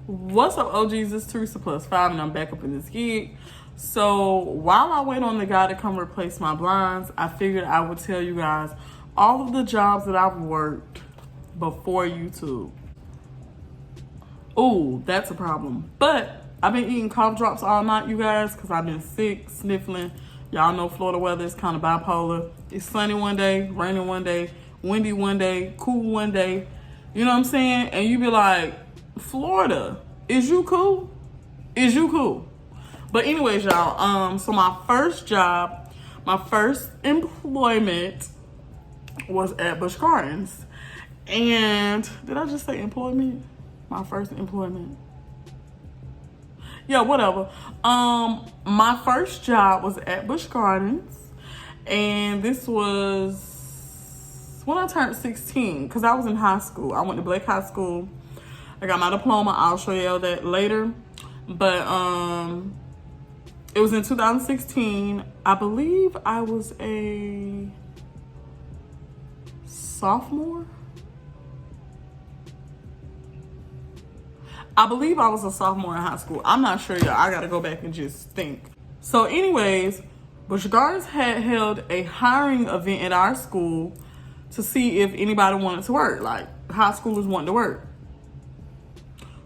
What's up, OGs? It's Teresa plus 5, and I'm back up in this gig. So while I wait on the guy to come replace my blinds, I figured I would tell you guys all of the jobs that I've worked before YouTube. Ooh, that's a problem. But I've been eating cough drops all night, you guys, because I've been sick, sniffling. Y'all know Florida weather is kind of bipolar. It's sunny one day, raining one day, windy one day, cool one day. You know what I'm saying? And you be like, Florida, is you cool? Is you cool? But anyways, y'all, so my first job, my first employment was at Busch Gardens. And did I just say employment? My first employment. Yeah, whatever. My first job was at Busch Gardens. And this was when I turned 16, because I was in high school. I went to Blake High School. I got my diploma. I'll show you all that later. But it was in 2016. I believe I was a sophomore. I believe I was a sophomore in high school. I'm not sure, y'all. I got to go back and just think. So anyways, Busch Gardens had held a hiring event at our school to see if anybody wanted to work, like high schoolers wanted to work.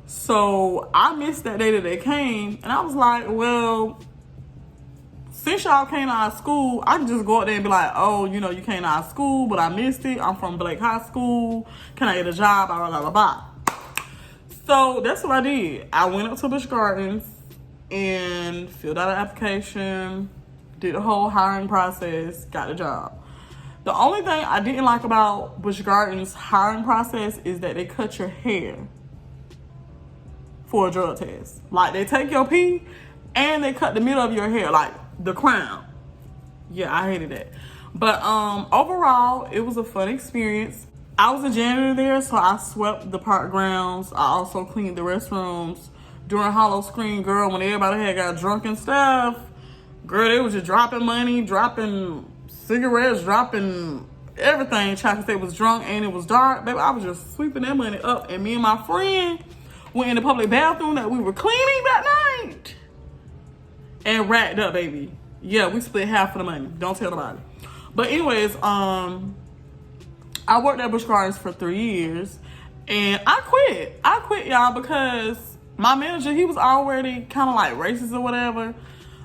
So I missed that day that they came, and I was like, well, since y'all came to our school, I can just go out there and be like, oh, you know, you came to our school, but I missed it. I'm from Blake High School. Can I get a job? Blah, blah, blah, blah. So that's what I did. I went up to Busch Gardens and filled out an application, did the whole hiring process, got the job. The only thing I didn't like about Busch Gardens' hiring process is that they cut your hair for a drug test. Like, they take your pee and they cut the middle of your hair, like the crown. Yeah, I hated that. But overall, it was a fun experience. I was a janitor there, so I swept the park grounds. I also cleaned the restrooms. During Hollow Screen, girl, when everybody had got drunk and stuff, girl, they was just dropping money, dropping cigarettes, dropping everything. Chocolate State was drunk and it was dark. Baby, I was just sweeping that money up. And me and my friend went in the public bathroom that we were cleaning that night and racked up, baby. Yeah, we split half of the money. Don't tell nobody. But anyways, I worked at Busch Gardens for 3 years, and I quit. I quit, y'all, because my manager, he was already kind of like racist or whatever,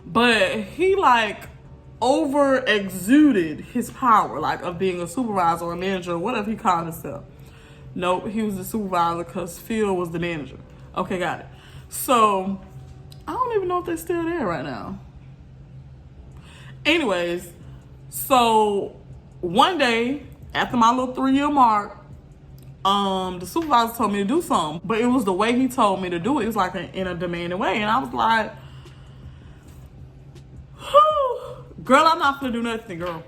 but he like over exuded his power, like of being a supervisor or a manager or whatever he called himself. Nope, he was the supervisor because Phil was the manager. Okay, got it. So I don't even know if they're still there right now. Anyways, so one day, after my little 3-year mark, the supervisor told me to do something, but it was the way he told me to do it. It was like in a demanding way, and I was like, girl, I'm not gonna do nothing, girl.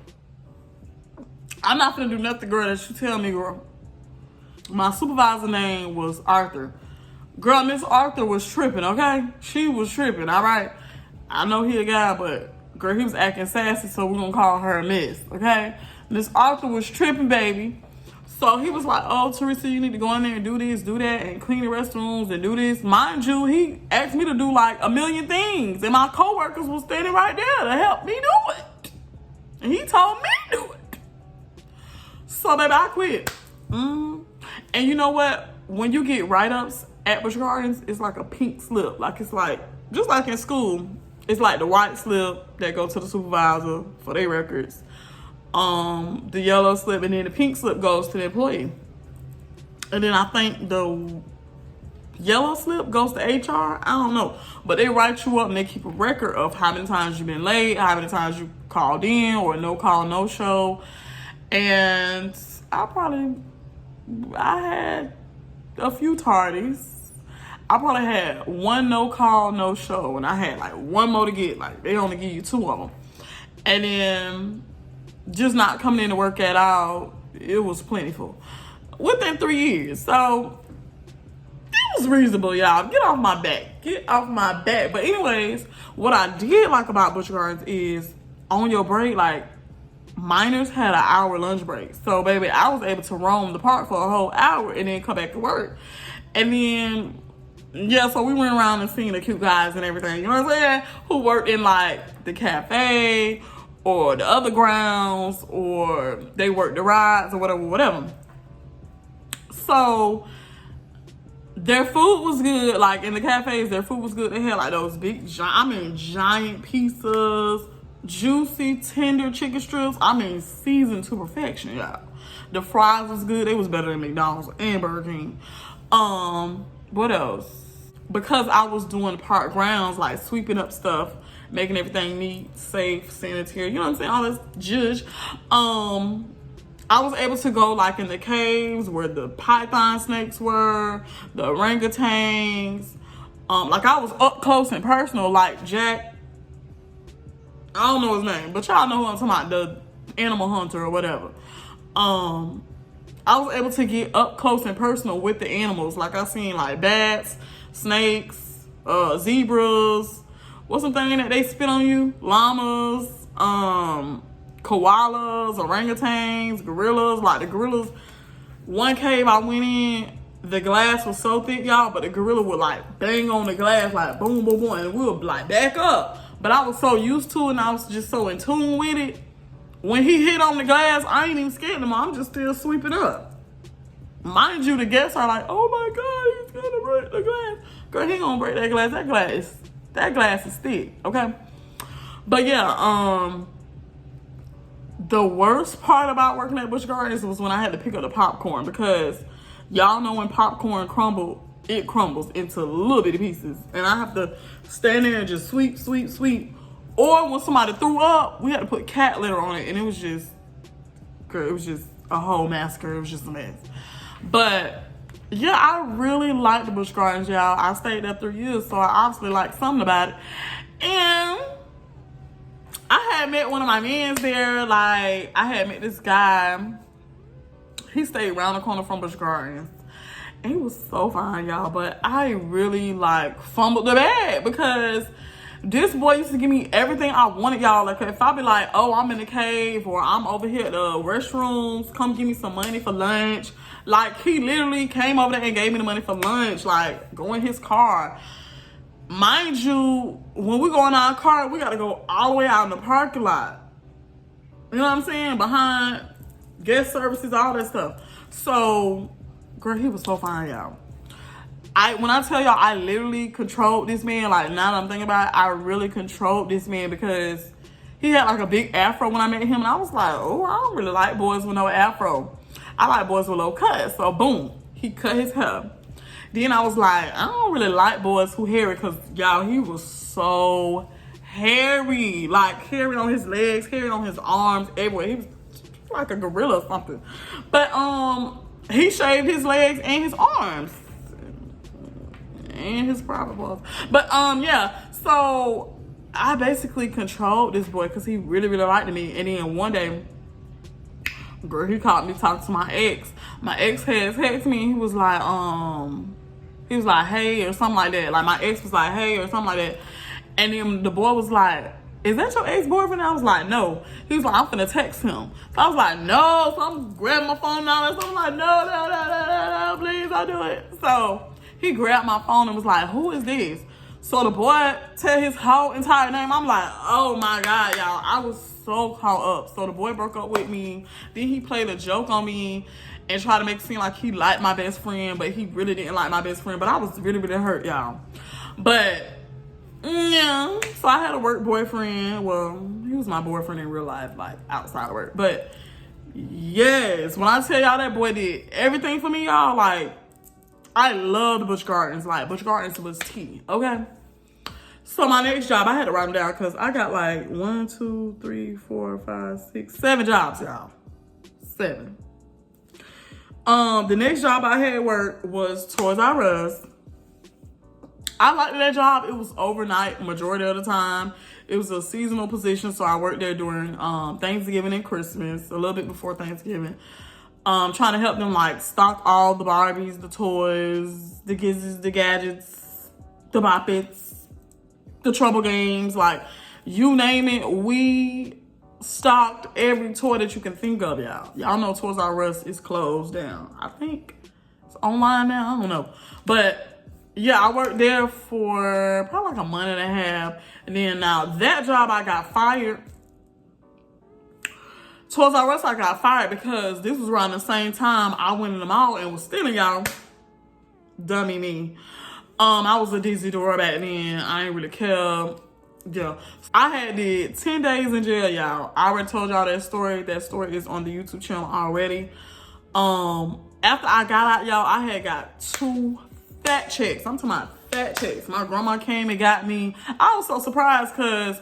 I'm not gonna do nothing, girl, that you tell me, girl. My supervisor name was Arthur. Girl, Miss Arthur was tripping, okay? She was tripping, all right? I know he a guy, but girl, he was acting sassy, so we're gonna call her a miss, okay? Miss Arthur was tripping, baby. So he was like, oh, Teresa, you need to go in there and do this, do that, and clean the restrooms and do this. Mind you, he asked me to do like a million things, and my coworkers was standing right there to help me do it. And he told me to do it. So, baby, I quit. And you know what? When you get write-ups at Busch Gardens, it's like a pink slip. Like, it's like, just like in school, it's like the white slip that go to the supervisor for their records. The yellow slip, and then the pink slip goes to the employee. And then I think the yellow slip goes to HR. I don't know. But they write you up and they keep a record of how many times you've been late, how many times you called in, or no call, no show. And I had a few tardies. I probably had one no call, no show, and I had like one more to get. Like, they only give you 2 of them. And then just not coming in to work at all, it was plentiful. Within 3 years. So it was reasonable, y'all. Get off my back. Get off my back. But anyways, what I did like about Busch Gardens is on your break, like, minors had an hour lunch break. So, baby, I was able to roam the park for a whole hour and then come back to work. And then Yeah, so we went around and seen the cute guys and everything, you know what I'm saying? Who worked in like the cafe or the other grounds, or they worked the rides or whatever. So their food was good. Like in the cafes, their food was good. They had like those big, giant pizzas, juicy, tender chicken strips. Seasoned to perfection, y'all. The fries was good. It was better than McDonald's and Burger King. What else? Because I was doing park grounds, like sweeping up stuff, making everything neat, safe, sanitary, you know what I'm saying? All this judge. I was able to go like in the caves where the python snakes were, the orangutans. Like I was up close and personal, like Jack. I don't know his name, but y'all know who I'm talking about, the animal hunter or whatever. I was able to get up close and personal with the animals. Like I seen like bats, snakes, zebras. What's the thing that they spit on you? Llamas, koalas, orangutans, gorillas. Like the gorillas, one cave I went in, the glass was so thick, y'all, but the gorilla would like bang on the glass like boom, boom, boom, and we would like back up. But I was so used to it and I was just so in tune with it. When he hit on the glass, I ain't even scared anymore. I'm just still sweeping up. Mind you, the guests are like, oh my God, he's gonna break the glass. Girl, he gonna break that glass. That glass is thick, okay? But yeah, the worst part about working at Busch Gardens was when I had to pick up the popcorn, because y'all know when popcorn crumbles into little bitty pieces. And I have to stand there and just sweep. Or when somebody threw up, we had to put cat litter on it, and it was just, girl, it was just a whole massacre. It was just a mess. But yeah, I really liked the Busch Gardens, y'all. I stayed there 3 years, so I obviously liked something about it. And I had met one of my mans there. Like, I had met this guy. He stayed around the corner from Busch Gardens. And he was so fine, y'all. But I really, like, fumbled the bag, because this boy used to give me everything I wanted, y'all. Like, if I be like, oh, I'm in the cave, or I'm over here at the restrooms, come give me some money for lunch. Like, he literally came over there and gave me the money for lunch. Like, go in his car. Mind you, when we go in our car, we got to go all the way out in the parking lot. You know what I'm saying? Behind guest services, all that stuff. So, girl, he was so fine, y'all. When I tell y'all, I literally controlled this man. Like, now that I'm thinking about it, I really controlled this man, because he had like a big afro when I met him. And I was like, oh, I don't really like boys with no afro. I like boys with low cuts. So boom, he cut his hair. Then I was like, I don't really like boys who hairy, because y'all, he was so hairy. Like, hairy on his legs, hairy on his arms, everywhere. He was like a gorilla or something. But he shaved his legs and his arms. And his private parts. But yeah, so I basically controlled this boy, because he really liked me. And then one day, girl, he called me talking to my ex. My ex had texted me, and he was like, hey, or something like that. Like, my ex was like, hey, or something like that. And then the boy was like, is that your ex-boyfriend? I was like, no. He was like, I'm finna text him. So I was like, no. So I'm grabbing my phone now, and so I'm like, no, please don't do it. So he grabbed my phone and was like, who is this? So the boy tell his whole entire name. I'm like, oh my God, y'all. I was so caught up. So the boy broke up with me. Then he played a joke on me and tried to make it seem like he liked my best friend, but he really didn't like my best friend. But I was really hurt, y'all. But yeah, so I had a work boyfriend. Well, he was my boyfriend in real life, like outside of work. But yes, when I tell y'all that boy did everything for me, y'all, like, I loved Busch Gardens. Like, Busch Gardens was tea, okay? So my next job, I had to write them down, because I got like 1, 2, 3, 4, 5, 6, 7 jobs, y'all. 7. The next job I had work was Toys R Us. I liked that job. It was overnight majority of the time. It was a seasonal position, so I worked there during Thanksgiving and Christmas, a little bit before Thanksgiving. Trying to help them like stock all the Barbies, the toys, the gizzes, the gadgets, the boppets, the trouble games, like you name it. We stocked every toy that you can think of, y'all. Y'all know Toys R Us is closed down. I think it's online now. I don't know. But Yeah, I worked there for probably like a month and a half. And then now that job I got fired. Towards our rest, I got fired because this was around the same time I went in the mall and was stealing, y'all. Dummy me. I was a Disney door back then. I ain't really care. Yeah. I had did 10 days in jail, y'all. I already told y'all that story. That story is on the YouTube channel already. After I got out, y'all, I had got 2 fat checks. I'm talking about fat checks. My grandma came and got me. I was so surprised because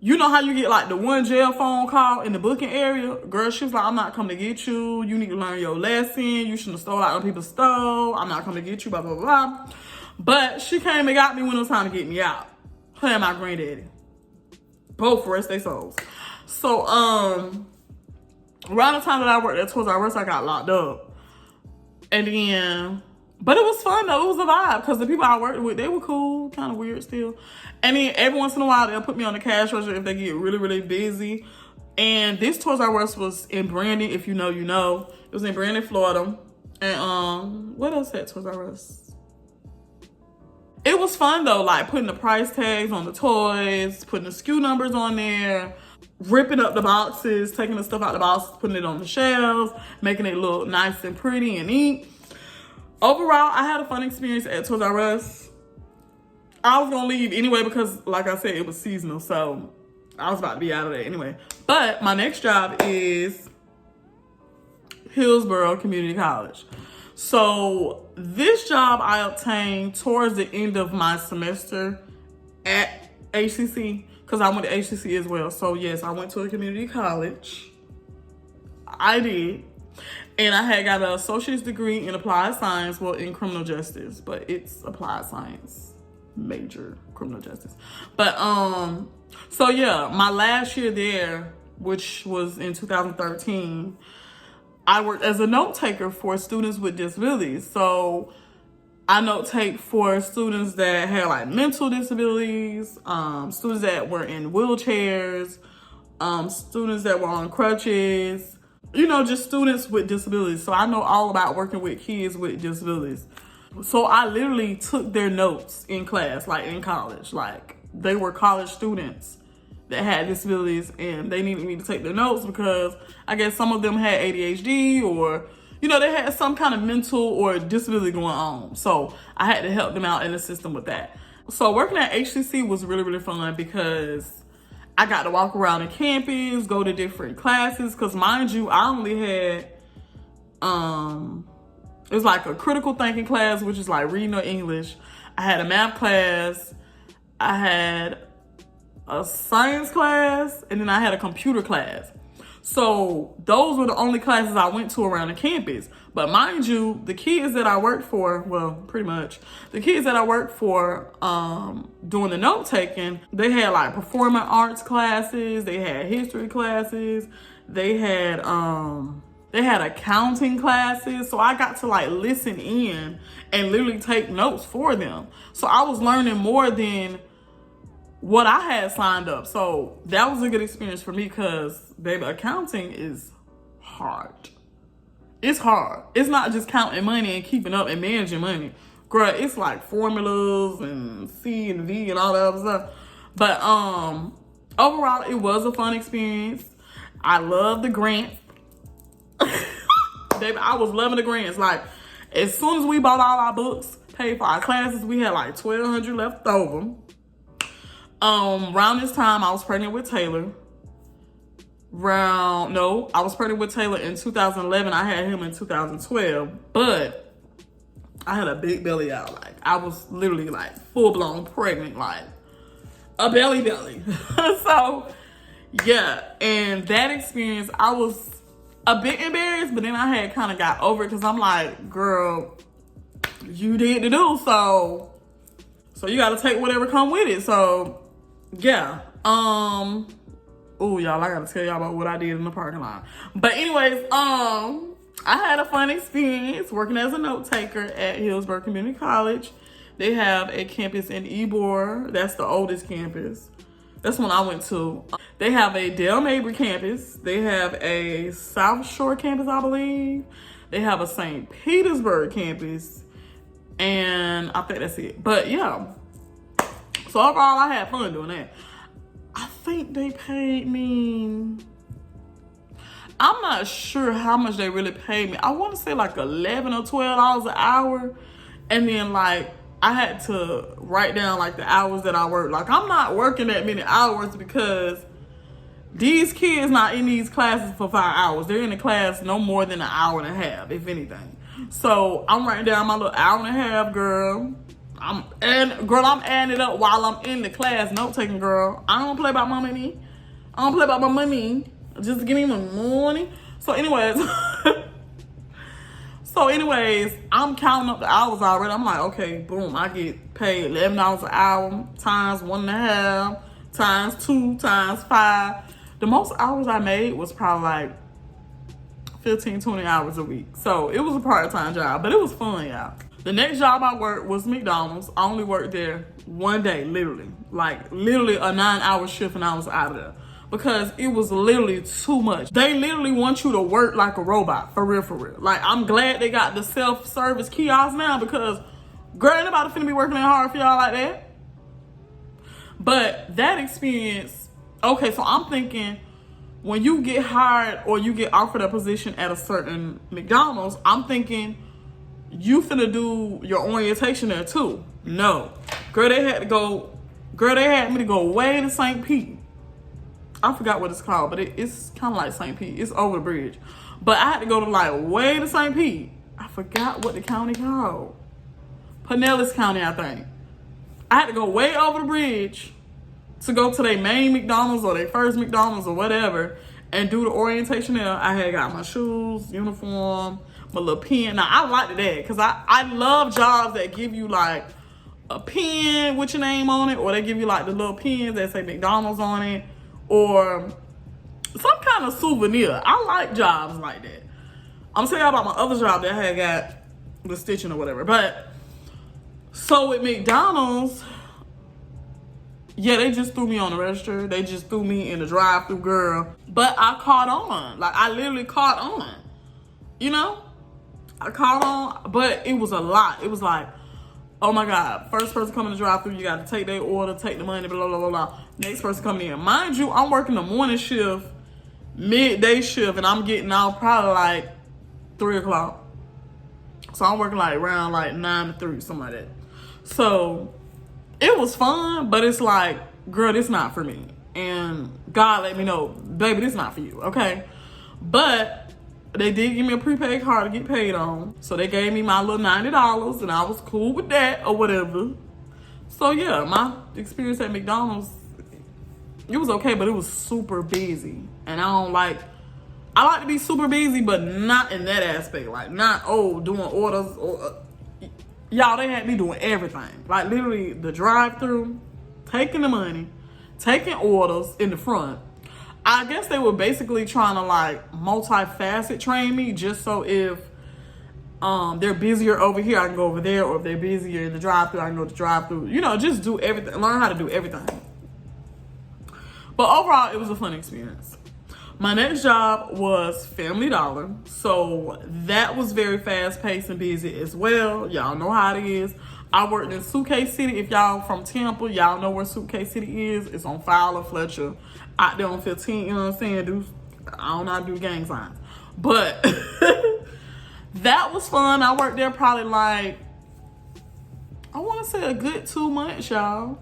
you know how you get like the one jail phone call in the booking area? Girl, she was like, I'm not coming to get you. You need to learn your lesson. You shouldn't have stole out other people's stuff. I'm not coming to get you, blah, blah, blah. But she came and got me when it was time to get me out. Her and my granddaddy. Both rest their souls. So, around the time that I worked at Toys R Us, I got locked up. And then, but it was fun though. It was a vibe because the people I worked with, they were cool, kind of weird still. And then every once in a while, they'll put me on the cash register if they get really, really busy. And this Toys R Us was in Brandon. If you know, you know. It was in Brandon, Florida. And what else at Toys R Us? It was fun though, like putting the price tags on the toys, putting the SKU numbers on there, ripping up the boxes, taking the stuff out the boxes, putting it on the shelves, making it look nice and pretty and neat. Overall, I had a fun experience at Toys R Us. I was gonna leave anyway because, like I said, it was seasonal, so I was about to be out of there anyway. But my next job is Hillsborough Community College. So this job I obtained towards the end of my semester at HCC because I went to HCC as well. So yes, I went to a community college. I did. And I had got an associate's degree in applied science, well, in criminal justice, but it's applied science, major criminal justice. But, so yeah, my last year there, which was in 2013, I worked as a note taker for students with disabilities. So I note take for students that had like mental disabilities, students that were in wheelchairs, students that were on crutches, you know, just students with disabilities. So I know all about working with kids with disabilities. So I literally took their notes in class, like in college. Like they were college students that had disabilities and they needed me to take their notes because I guess some of them had ADHD or, you know, they had some kind of mental or disability going on. So I had to help them out and assist them with that. So working at HCC was really, really fun because I got to walk around the campus, go to different classes. Cause mind you, I only had, it was like a critical thinking class, which is like reading or English. I had a math class. I had a science class, and then I had a computer class. So those were the only classes I went to around the campus. But mind you, the kids that I worked for, well, pretty much, the kids that I worked for doing the note taking, they had like performing arts classes, they had history classes, they had accounting classes. So I got to like listen in and literally take notes for them. So I was learning more than what I had signed up. So that was a good experience for me because, baby, accounting is hard. It's hard. It's not just counting money and keeping up and managing money. Girl, it's like formulas and C and V and all that other stuff. But overall, it was a fun experience. I love the grants. Baby, I was loving the grants. Like, as soon as we bought all our books, paid for our classes, we had like $1,200 left over. Around this time, I was pregnant with Taylor. I was pregnant with Taylor in 2011. I had him in 2012, but I had a big belly out. Like, I was literally like full-blown pregnant, like a belly. So, yeah, and that experience, I was a bit embarrassed, but then I had kind of got over it because I'm like, girl, you did the do, so you got to take whatever come with it. So, yeah. Oh, y'all, I got to tell y'all about what I did in the parking lot. But anyways, I had a fun experience working as a note taker at Hillsborough Community College. They have a campus in Ybor. That's the oldest campus. That's one I went to. They have a Del Mabry campus. They have a South Shore campus, I believe. They have a St. Petersburg campus. And I think that's it. But yeah. So overall, I had fun doing that. I think they paid me, I'm not sure how much they really paid me. I want to say like $11 or $12 an hour. And then like, I had to write down like the hours that I worked. Like, I'm not working that many hours because these kids not in these classes for 5 hours. They're in the class no more than an hour and a half, if anything. So I'm writing down my little hour and a half, girl. I'm adding it up while I'm in the class, note taking, girl. I don't play about my money. I don't play about my money. Just give me my money. So anyways, I'm counting up the hours already. I'm like, okay, boom, I get paid $11 an hour times 1.5 times 2 times 5. The most hours I made was probably like 15, 20 hours a week. So it was a part-time job, but it was fun, y'all. The next job I worked was McDonald's. I only worked there one day, literally. Like, literally a 9-hour shift and I was out of there. Because it was literally too much. They literally want you to work like a robot, for real, for real. Like, I'm glad they got the self-service kiosks now because, girl, ain't nobody finna be working that hard for y'all like that. But that experience, okay, so I'm thinking, when you get hired or you get offered a position at a certain McDonald's, I'm thinking, you finna do your orientation there too. No. Girl, they had me to go way to St. Pete. I forgot what it's called, but it's kind of like St. Pete. It's over the bridge. But I had to go to like way to St. Pete. I forgot what the county called. Pinellas County, I think. I had to go way over the bridge to go to their main McDonald's or their first McDonald's or whatever and do the orientation there. I had got my shoes, uniform, my little pen. Now, I liked that because I love jobs that give you like a pen with your name on it, or they give you like the little pens that say McDonald's on it, or some kind of souvenir. I like jobs like that. I'm telling you about my other job that I had got the stitching or whatever. But so with McDonald's, yeah, they just threw me on the register. They just threw me in the drive-thru, girl. But I caught on. Like, I literally caught on. You know? I caught on, but it was a lot. It was like, oh my God, first person coming to drive-thru, you got to take their order, take the money, blah, blah, blah, blah. Next person coming in. Mind you, I'm working the morning shift, midday shift, and I'm getting out probably like 3 o'clock. So I'm working like around like 9 to 3, something like that. So it was fun, but it's like, girl, this not for me. And God let me know, baby, this not for you, okay? But they did give me a prepaid card to get paid on. So they gave me my little $90 and I was cool with that or whatever. So yeah, my experience at McDonald's, it was okay, but it was super busy. And I like to be super busy, but not in that aspect. Like, not, doing orders. Or y'all, they had me doing everything. Like, literally the drive-thru, taking the money, taking orders in the front. I guess they were basically trying to like multi-facet train me, just so if they're busier over here, I can go over there, or if they're busier in the drive-thru, I can go to the drive-thru. You know, just do everything, learn how to do everything. But overall, it was a fun experience. My next job was Family Dollar, so that was very fast-paced and busy as well. Y'all know how it is. I worked in Suitcase City. If y'all from Tampa, y'all know where Suitcase City is. It's on Fowler, Fletcher, out there on 15, you know what I'm saying? I don't know how to do gang signs. But that was fun. I worked there probably like, I want to say a good 2 months, y'all.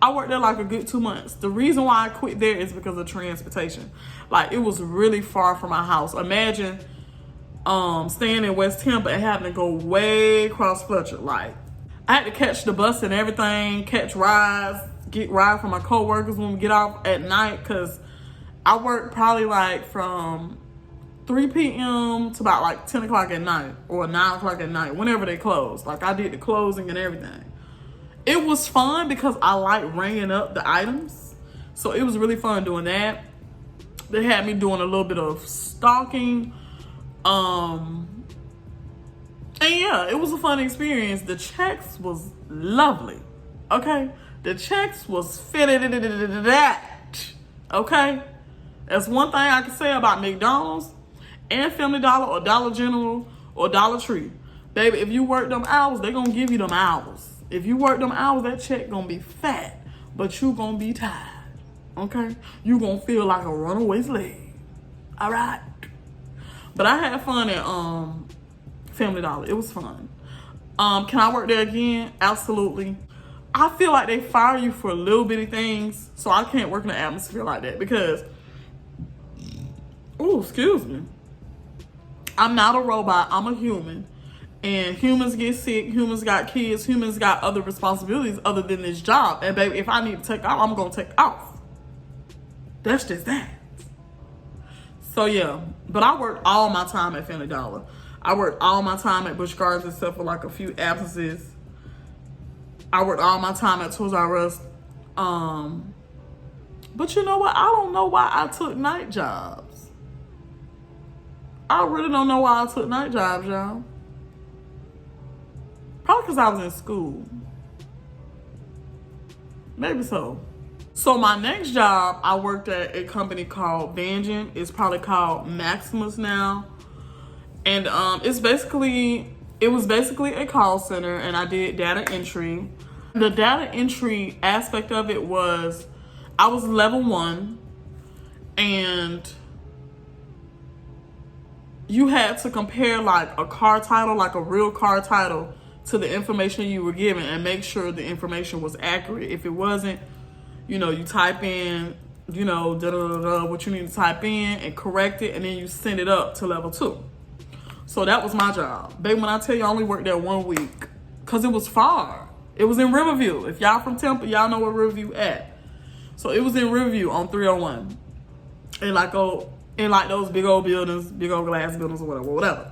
I worked there like a good 2 months. The reason why I quit there is because of transportation. Like, it was really far from my house. Imagine staying in West Tampa and having to go way across Fletcher. Like, I had to catch the bus and everything, catch rides, get rides from my coworkers when we get off at night, because I worked probably like from 3 p.m. to about like 10 o'clock at night or 9 o'clock at night, whenever they closed. Like, I did the closing and everything. It was fun because I like ringing up the items. So it was really fun doing that. They had me doing a little bit of stalking. And yeah, it was a fun experience. The checks was lovely. Okay? The checks was fitted that. Okay? That's one thing I can say about McDonald's and Family Dollar or Dollar General or Dollar Tree. Baby, if you work them hours, they gonna give you them hours. If you work them hours, that check gonna be fat, but you gonna be tired. Okay? You gonna feel like a runaway slave. All right? But I had fun at Family Dollar. It was fun. Can I work there again? Absolutely. I feel like they fire you for little bitty things, so I can't work in an atmosphere like that because, oh, excuse me. I'm not a robot. I'm a human. And humans get sick, humans got kids, humans got other responsibilities other than this job. And baby, if I need to take off, I'm gonna take off. That's just that. So yeah, but I worked all my time at Family Dollar. I worked all my time at Busch Gardens except for like a few absences. I worked all my time at Toys R Us. But you know what? I don't know why I took night jobs. I really don't know why I took night jobs, y'all. Probably because I was in school. Maybe so. So my next job, I worked at a company called Vangeant. It's probably called Maximus now. And it was basically a call center, and I did data entry. The data entry aspect of it was, I was level 1, and you had to compare like a car title, like a real car title, to the information you were given and make sure the information was accurate. If it wasn't, you type in, what you need to type in and correct it, and then you send it up to level 2. So that was my job. Baby, when I tell you I only worked there 1 week, because it was far. It was in Riverview. If y'all from Temple, y'all know where Riverview at. So it was in Riverview on 301. In like those big old buildings, big old glass buildings or whatever.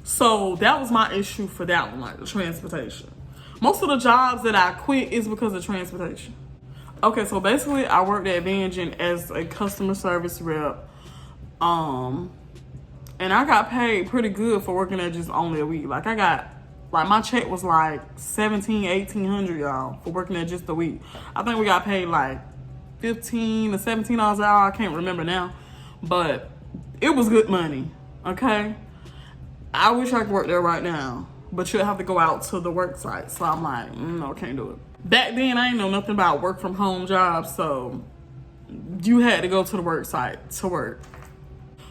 So that was my issue for that one, like the transportation. Most of the jobs that I quit is because of transportation. Okay, so basically I worked at Vangeant as a customer service rep. And I got paid pretty good for working there just only a week. Like my check was like $1,700, $1,800, y'all, for working there just a week. I think we got paid like $15 to $17 an hour. I can't remember now, but it was good money. Okay. I wish I could work there right now, but you'll have to go out to the work site. So I'm like, no, can't do it. Back then, I didn't know nothing about work from home jobs, so you had to go to the work site to work.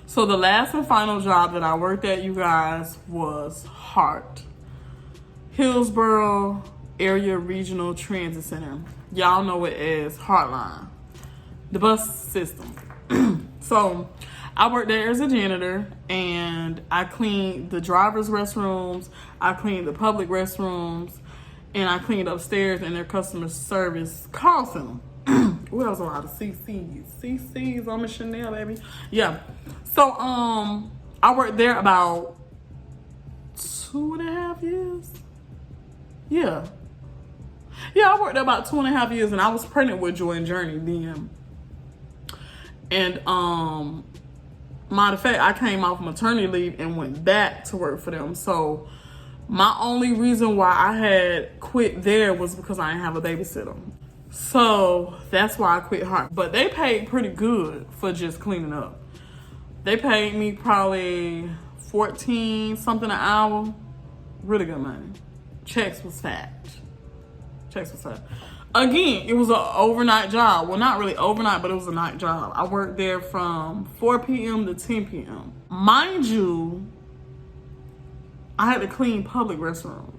So the last and final job that I worked at, you guys, was HART, Hillsborough Area Regional Transit Center. Y'all know it as Heartline, the bus system. So I worked there as a janitor, and I cleaned the driver's restrooms, I cleaned the public restrooms, and I cleaned upstairs in their customer service call center. Ooh, that was a lot of CCs on the Chanel, baby. Yeah. So I worked there about 2.5 years. Yeah, I worked there about 2.5 years, and I was pregnant with Joy and Journey then. And matter of fact, I came off maternity leave and went back to work for them. So my only reason why I had quit there was because I didn't have a babysitter. So that's why I quit HART. But they paid pretty good for just cleaning up. They paid me probably $14 something an hour. Really good money. Checks was fat. Again, it was an overnight job. Well, not really overnight, but it was a night job. I worked there from 4 p.m. to 10 p.m. Mind you, I had to clean public restrooms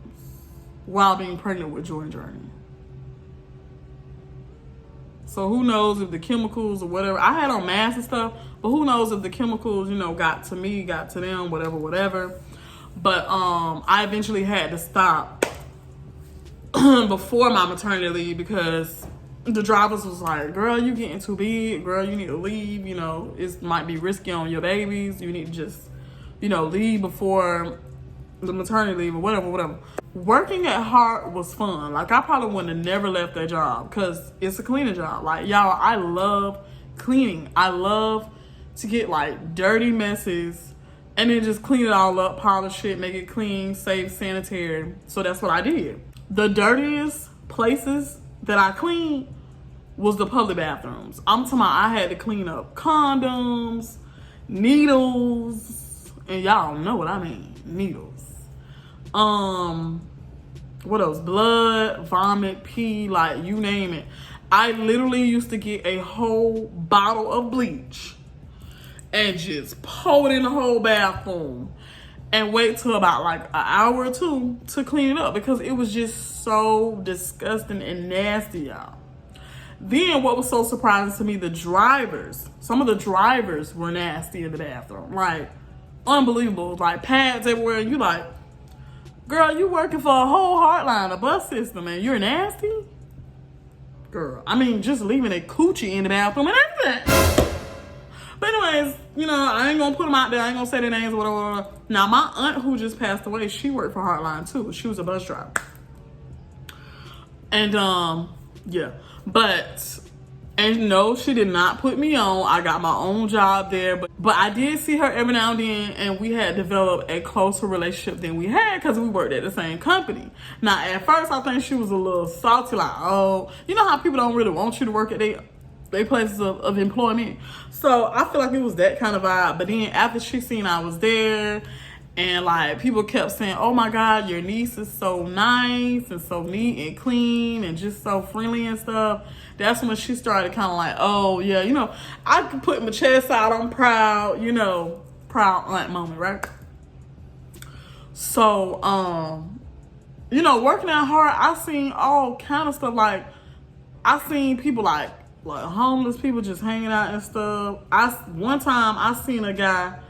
while being pregnant with Joy and Journey. So who knows if the chemicals or whatever, I had on masks and stuff, but who knows if the chemicals, got to me, got to them, whatever. But I eventually had to stop before my maternity leave because the drivers was like, girl, you getting too big. Girl, you need to leave. It might be risky on your babies. You need to just, leave before the maternity leave or whatever. Working at HART was fun. Like, I probably wouldn't have never left that job because it's a cleaning job. Like, y'all, I love cleaning. I love to get, like, dirty messes and then just clean it all up, polish it, make it clean, safe, sanitary. So that's what I did. The dirtiest places that I cleaned was the public bathrooms. I'm talking about I had to clean up condoms, needles, and y'all know what I mean, needles. What else? Blood, vomit, pee, like you name it. I literally used to get a whole bottle of bleach and just pour it in the whole bathroom and wait till about like an hour or two to clean it up because it was just so disgusting and nasty, y'all. Then what was so surprising to me, some of the drivers were nasty in the bathroom. Like, unbelievable. Like, pads everywhere. And you like, girl, you working for a whole Heartline, a bus system, and you're nasty? Girl, I mean, just leaving a coochie in the bathroom and everything. But anyways, I ain't gonna put them out there. I ain't gonna say their names or whatever. Now, my aunt who just passed away, she worked for Heartline too. She was a bus driver. And, yeah. And no, she did not put me on. I got my own job there. But I did see her every now and then, and we had developed a closer relationship than we had because we worked at the same company. Now, at first, I think she was a little salty, like, oh, you know how people don't really want you to work at their places of employment. So I feel like it was that kind of vibe. But then after she seen I was there, and like people kept saying, oh my God, your niece is so nice and so neat and clean and just so friendly and stuff. That's when she started kind of like, oh yeah, I can put my chest out. I'm proud, proud aunt moment, right? So, working out hard, I seen all kind of stuff. Like, I seen people like homeless people just hanging out and stuff. One time I seen a guy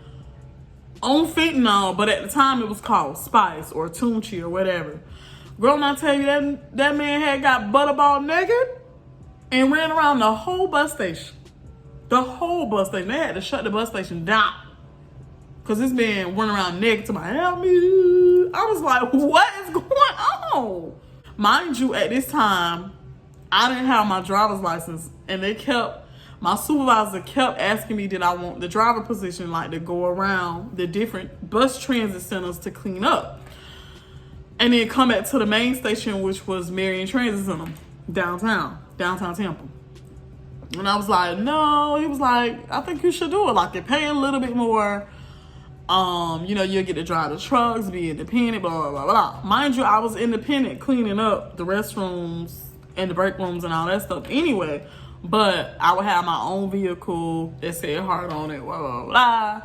on fentanyl, but at the time it was called Spice or Tunchi or whatever. Girl, when I tell you that man had got butterball naked and ran around the whole bus station. The whole bus station. They had to shut the bus station down because this man went around naked to my help me. I was like, what is going on? Mind you, at this time, I didn't have my driver's license, and my supervisor kept asking me, did I want the driver position, like to go around the different bus transit centers to clean up. And then come back to the main station, which was Marion Transit Center, downtown Temple. And I was like, no. He was like, I think you should do it. Like, they pay a little bit more. You'll get to drive the trucks, be independent, blah, blah, blah, blah. Mind you, I was independent cleaning up the restrooms and the break rooms and all that stuff anyway. But I would have my own vehicle that said Heart on it, blah, blah, blah.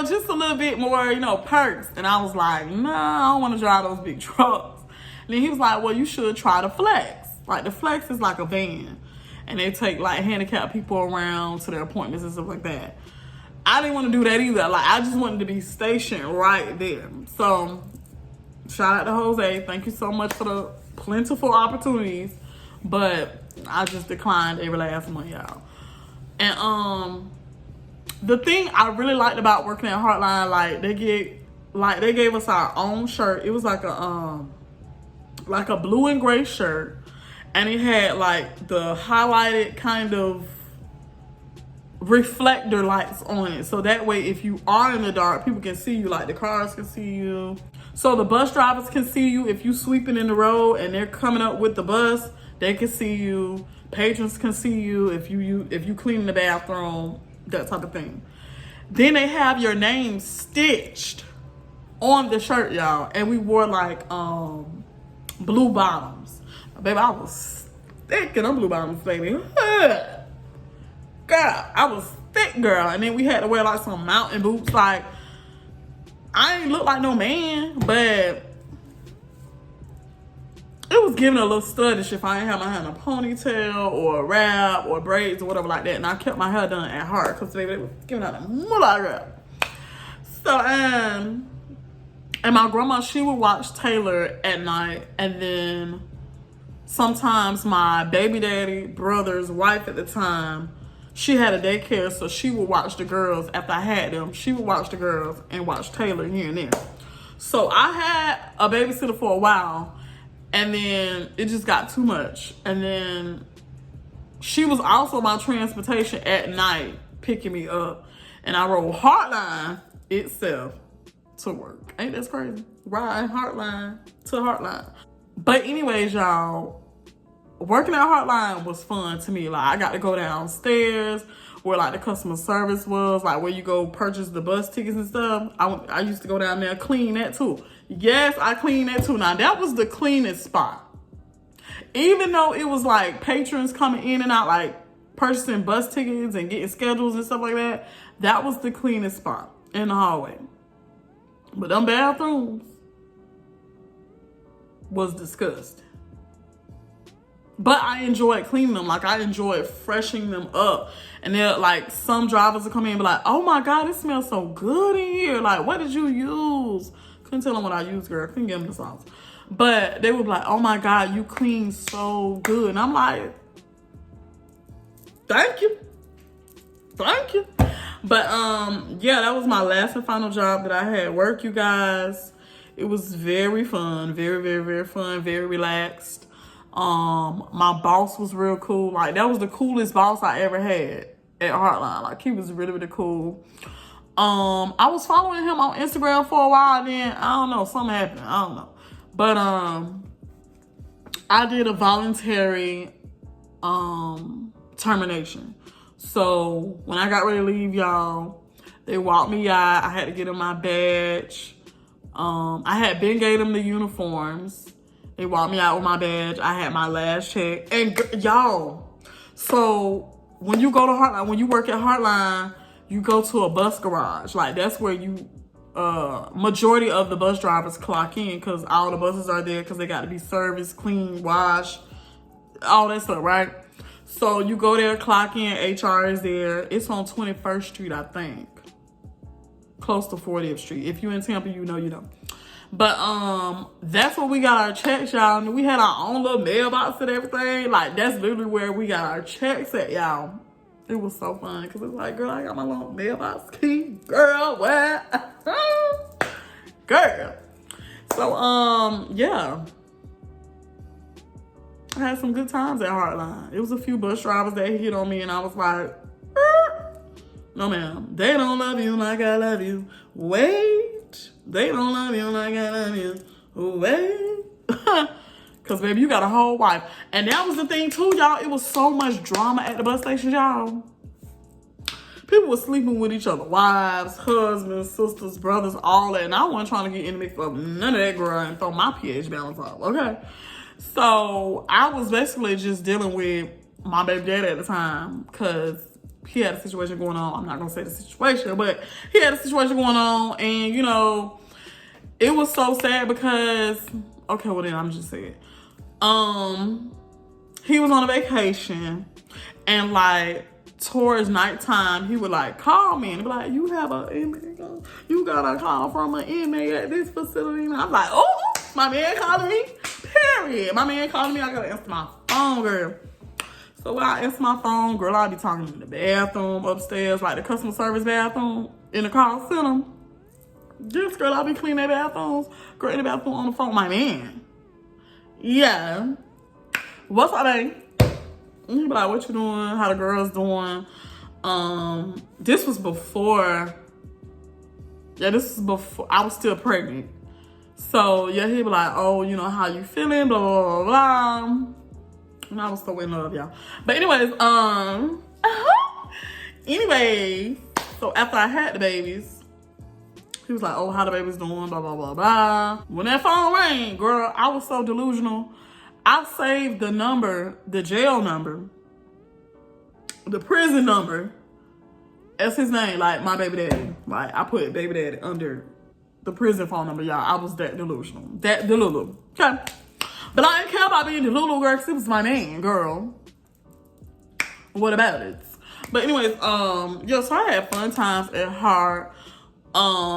Just a little bit more, perks. And I was like, nah, I don't want to drive those big trucks. And then he was like, well, you should try the Flex. Like, the Flex is like a van. And they take, like, handicapped people around to their appointments and stuff like that. I didn't want to do that either. Like, I just wanted to be stationed right there. So, shout out to Jose. Thank you so much for the plentiful opportunities. But I just declined every last one, y'all. And the thing I really liked about working at Heartline, they gave us our own shirt. It was like a blue and gray shirt, and it had like the highlighted kind of reflector lights on it. So that way, if you are in the dark, people can see you. Like, the cars can see you. So the bus drivers can see you. If you sweeping in the road and they're coming up with the bus, they can see you. Patrons can see you if you clean the bathroom, that type of thing. Then they have your name stitched on the shirt, y'all. And we wore like blue bottoms. Baby, I was thick in them blue bottoms, baby. Girl, I was thick, girl. And then we had to wear like some mountain boots. Like, I ain't look like no man, but it was giving a little studdish if I ain't have my hair in a ponytail or a wrap or braids or whatever like that. And I kept my hair done at heart because, baby, it was giving out a moolah wrap. So, and my grandma, she would watch Taylor at night. And then sometimes my baby daddy, brother's wife at the time, she had a daycare, so she would watch the girls after I had them. She would watch the girls and watch Taylor here and there. So I had a babysitter for a while. And then it just got too much. And then she was also my transportation at night, picking me up. And I rode Heartline itself to work. Ain't that crazy? Ride Heartline to Heartline. But anyways, y'all, working at Heartline was fun to me. Like, I got to go downstairs where like the customer service was, like where you go purchase the bus tickets and stuff. I used to go down there, clean that too. Yes, I cleaned that too. Now, that was the cleanest spot. Even though it was like patrons coming in and out, like purchasing bus tickets and getting schedules and stuff like that, that was the cleanest spot in the hallway. But them bathrooms was disgusting. But I enjoyed cleaning them. Like, I enjoyed freshening them up. And then, like, some drivers would come in and be like, oh my God, it smells so good in here. Like, what did you use? Couldn't tell them what I used, girl. Couldn't give them the sauce. But they would be like, oh my God, you clean so good. And I'm like, thank you. Thank you. But, yeah, that was my last and final job that I had work, you guys. It was very fun. Very, very, very fun. Very relaxed. My boss was real cool. Like, that was the coolest boss I ever had at Heartline. Like, he was really, really cool. I was following him on Instagram for a while, then I don't know, something happened. I don't know. But I did a voluntary termination. So when I got ready to leave, y'all, they walked me out. I had to get them my badge. I had been gave them the uniforms. They walked me out with my badge. I had my last check. And y'all, so when you go to Heartline, when you work at Heartline, you go to a bus garage. Like, that's where you, majority of the bus drivers clock in, because all the buses are there because they got to be serviced, clean, washed, all that stuff, right? So you go there, clock in, HR is there. It's on 21st Street, I think. Close to 40th Street. If you're in Tampa, you know you know. But that's where we got our checks, y'all. And we had our own little mailbox and everything. Like, that's literally where we got our checks at, y'all. It was so fun because it was like, girl, I got my little mailbox key. Girl, what? Girl. So, yeah. I had some good times at Heartline. It was a few bus drivers that hit on me and I was like, no ma'am, they don't love you like I love you. Wait, they don't love you like I love you. Wait. Because, baby, you got a whole wife. And that was the thing, too, y'all. It was so much drama at the bus station, y'all. People were sleeping with each other. Wives, husbands, sisters, brothers, all that. And I wasn't trying to get in the mix of none of that, girl, and throw my pH balance off, okay? So, I was basically just dealing with my baby daddy at the time because he had a situation going on. I'm not going to say the situation, but he had a situation going on. And, you know, it was so sad because, okay, well then I'm just saying. He was on a vacation and like towards nighttime, he would like call me and be like, you have a inmate, you got a call from an inmate at this facility. And I'm like, oh, my man calling me, period. My man calling me, I gotta answer my phone, girl. So when I answer my phone, girl, I'll be talking in the bathroom upstairs, like the customer service bathroom in the call center. Yes, girl, I'll be cleaning their bathrooms, girl, in the bathroom on the phone, my man. Yeah. What's up, babe? You be like, what you doing? How the girls doing? This was before. Yeah, this was before I was still pregnant. So yeah, he'd be like, oh, you know, how you feeling? Blah, blah, blah, blah. And I was so in love, y'all. But anyways, anyway, so after I had the babies, he was like, oh, how the baby's doing, blah, blah, blah, blah. When that phone rang, girl, I was so delusional. I saved the number, the jail number, the prison number, as his name, like my baby daddy. Like, I put baby daddy under the prison phone number, y'all. I was that delusional. That delulu. Okay? But I didn't care about being delulu, girl, because it was my man, girl. What about it? But anyways, yeah, so I had fun times at Heart.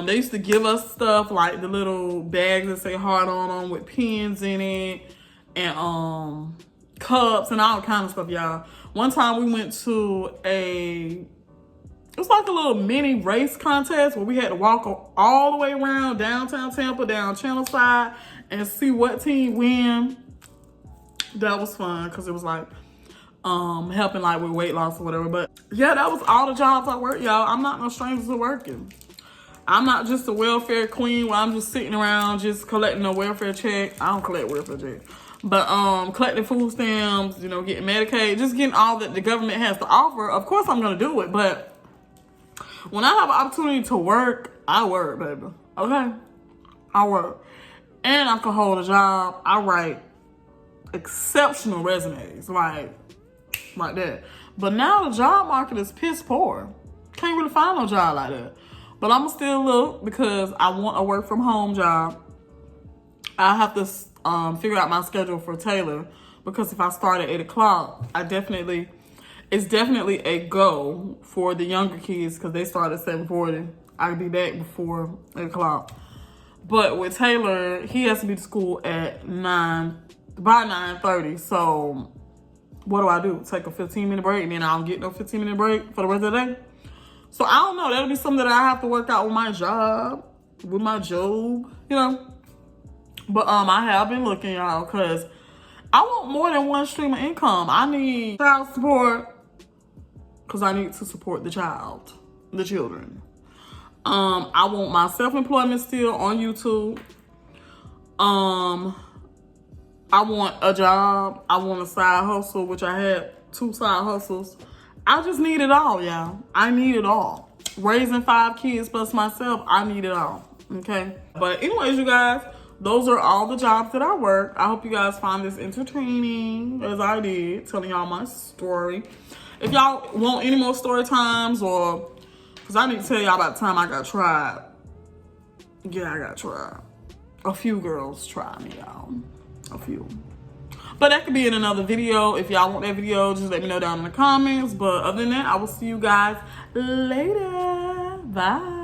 They used to give us stuff like the little bags that say Heart on them with pins in it and cups and all kind of stuff, y'all. One time we went to it was like a little mini race contest where we had to walk all the way around downtown Tampa, down Channel Side, and see what team win. That was fun because it was like helping like with weight loss or whatever. But yeah, that was all the jobs I worked, y'all. I'm not no stranger to working. I'm not just a welfare queen where I'm just sitting around just collecting a welfare check. I don't collect welfare checks. But collecting food stamps, you know, getting Medicaid, just getting all that the government has to offer. Of course I'm going to do it. But when I have an opportunity to work, I work, baby. Okay? I work. and I can hold a job. I write exceptional resumes, like that. But now the job market is piss poor. Can't really find no job like that. But I'ma still look because I want a work from home job. I have to figure out my schedule for Taylor, because if I start at 8 o'clock, it's definitely a go for the younger kids because they start at 7:40. I'll be back before 8 o'clock. But with Taylor, he has to be to school at 9:30. So what do? Take a 15-minute break, and then I don't get no 15-minute break for the rest of the day. So I don't know. That'll be something that I have to work out with my job, But I have been looking, y'all, because I want more than one stream of income. I need child support because I need to support the children. I want my self-employment still on YouTube. I want a job. I want a side hustle, which I had 2 side hustles. I just need it all, y'all. I need it all. Raising 5 kids plus myself, I need it all. Okay? But anyways, you guys, those are all the jobs that I work. I hope you guys find this entertaining as I did, telling y'all my story. If y'all want any more story times, or because I need to tell y'all about the time I got tried. Yeah, I got tried. A few girls tried me, y'all. A few. But that could be in another video. If y'all want that video, just let me know down in the comments. But other than that, I will see you guys later. Bye.